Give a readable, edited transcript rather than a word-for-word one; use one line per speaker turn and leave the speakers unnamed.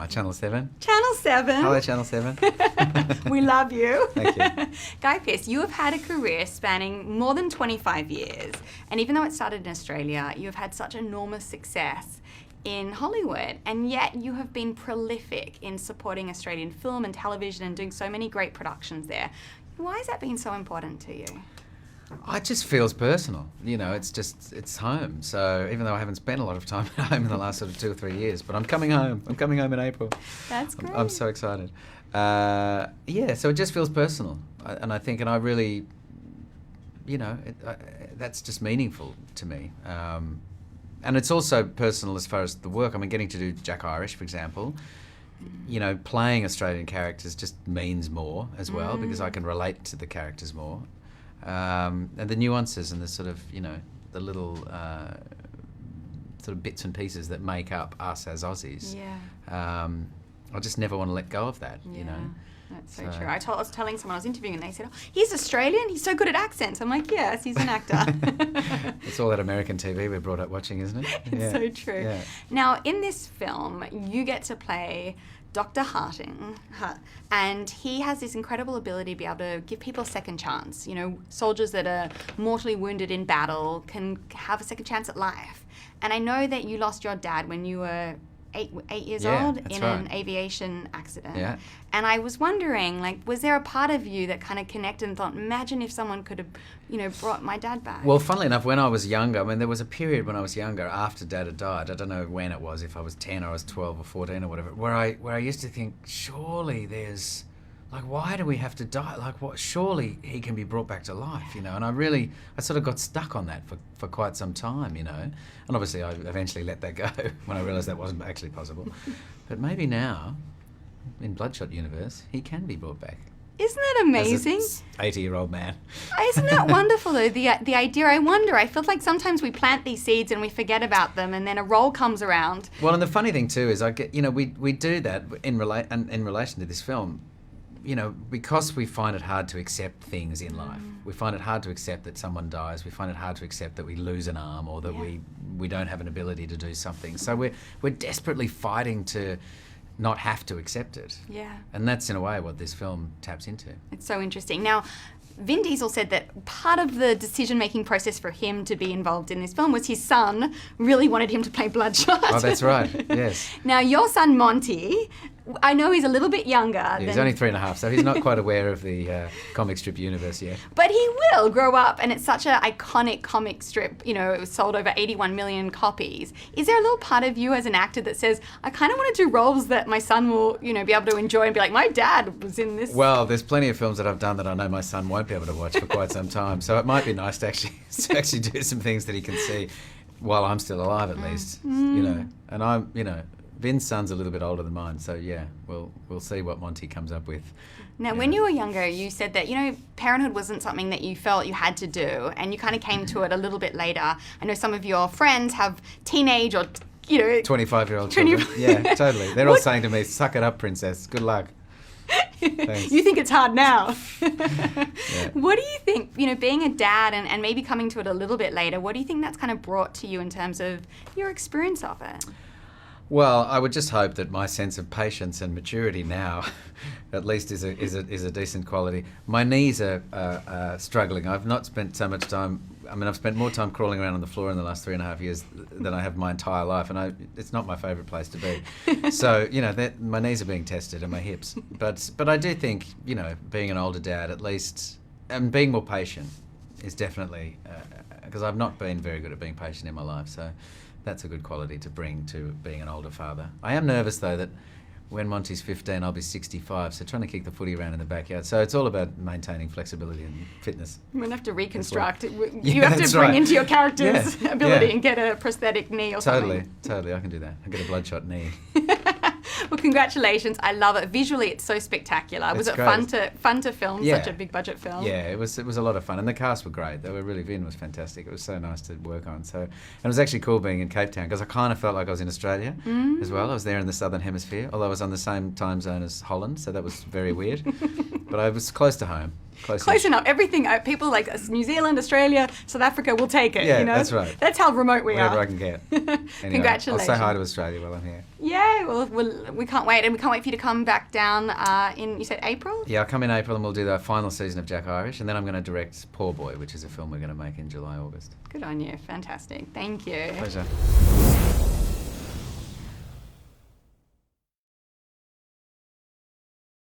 Channel 7.
Channel 7.
Hello, Channel 7.
We love you.
Thank you.
Guy Pearce, you have had a career spanning more than 25 years. And even though it started in Australia, you have had such enormous success in Hollywood. And yet you have been prolific in supporting Australian film and television and doing so many great productions there. Why has that been so important to you?
It just feels personal. You know, it's home. So even though I haven't spent a lot of time at home in the last sort of 2 or 3 years, but I'm coming home. I'm coming home in April.
That's great.
I'm so excited. So it just feels personal. And I really, that's just meaningful to me. And it's also personal as far as the work. I mean, getting to do Jack Irish, for example, playing Australian characters just means more as well because I can relate to the characters more. And the nuances and the sort of, the little sort of bits and pieces that make up us as Aussies.
Yeah.
I just never want to let go of that,
That's so true. I was telling someone I was interviewing and they said, he's Australian, he's so good at accents. I'm like, yes, he's an actor.
It's all that American TV we're brought up watching, isn't it?
It's so true. Yeah. Now, in this film, you get to play Dr. Harting, and he has this incredible ability to be able to give people a second chance. Soldiers that are mortally wounded in battle can have a second chance at life. And I know that you lost your dad when you were eight years old in an aviation accident.
Yeah.
And I was wondering, was there a part of you that kind of connected and thought, imagine if someone could have, brought my dad back?
Well, funnily enough, when I was younger, there was a period when I was younger after Dad had died. I don't know when it was, if I was 10 or I was 12 or 14 or whatever, where I used to think, surely there's, why do we have to die? Surely he can be brought back to life, And I sort of got stuck on that for quite some time, And obviously I eventually let that go when I realised that wasn't actually possible. But maybe now, in Bloodshot universe, he can be brought back.
Isn't that amazing?
As a 80-year-old man.
Isn't that wonderful, though? The idea, I feel like sometimes we plant these seeds and we forget about them, and then a role comes around.
Well, and the funny thing, too, is we do that in relation to this film, because we find it hard to accept things in life. We find it hard to accept that someone dies. We find it hard to accept that we lose an arm or that we don't have an ability to do something. So we're desperately fighting to not have to accept it.
Yeah.
And that's, in a way, what this film taps into.
It's so interesting. Now, Vin Diesel said that part of the decision-making process for him to be involved in this film was his son really wanted him to play Bloodshot.
Oh, that's right, yes.
Now, your son, Monty, I know he's a little bit younger.
Yeah, he's only 3.5, so he's not quite aware of the comic strip universe yet.
But he will grow up, and it's such an iconic comic strip. It was sold over 81 million copies. Is there a little part of you as an actor that says, I kind of want to do roles that my son will, be able to enjoy and be like, my dad was in this?
Well, there's plenty of films that I've done that I know my son won't be able to watch for quite some time, so it might be nice to actually do some things that he can see while I'm still alive, at least. And I'm, Vin's son's a little bit older than mine, so we'll see what Monty comes up with.
Now, when you were younger, you said that, Parenthood wasn't something that you felt you had to do, and you kind of came to it a little bit later. I know some of your friends have teenage or,
25-year-old children. Yeah, totally. They're all saying to me, suck it up, princess. Good luck. Thanks.
You think it's hard now.
Yeah.
What do you think, being a dad and maybe coming to it a little bit later, what do you think that's kind of brought to you in terms of your experience of it?
Well, I would just hope that my sense of patience and maturity now, at least, is a decent quality. My knees are struggling. I've not spent so much time. I've spent more time crawling around on the floor in the last 3.5 years than I have my entire life, and it's not my favourite place to be. So my knees are being tested and my hips. But I do think being an older dad, at least, and being more patient is definitely because I've not been very good at being patient in my life. So that's a good quality to bring to being an older father. I am nervous, though, that when Monty's 15, I'll be 65, so trying to kick the footy around in the backyard. So it's all about maintaining flexibility and fitness.
You're going to have to reconstruct. You have to bring into your character's ability and get a prosthetic knee or something.
Totally, I can do that. I'll get a Bloodshot knee.
Well, congratulations. I love it. Visually, it's so spectacular. Was it fun to film such a big budget film?
Yeah, it was a lot of fun. And the cast were great. Vin was fantastic. It was so nice to work on. And it was actually cool being in Cape Town because I kind of felt like I was in Australia as well. I was there in the Southern Hemisphere, although I was on the same time zone as Holland, so that was very weird. but I was close to home.
Close enough. Everything. People like New Zealand, Australia, South Africa will take it.
Yeah,
you know?
that's right.
That's how remote we
Whatever
are.
I can get. Anyway,
Congratulations.
I'll say hi to Australia while I'm here.
Yeah, well, we can't wait. And we can't wait for you to come back down in, you said April?
Yeah, I'll come in April and we'll do the final season of Jack Irish, and then I'm going to direct Poor Boy, which is a film we're going to make in July, August.
Good on you. Fantastic. Thank you.
Pleasure.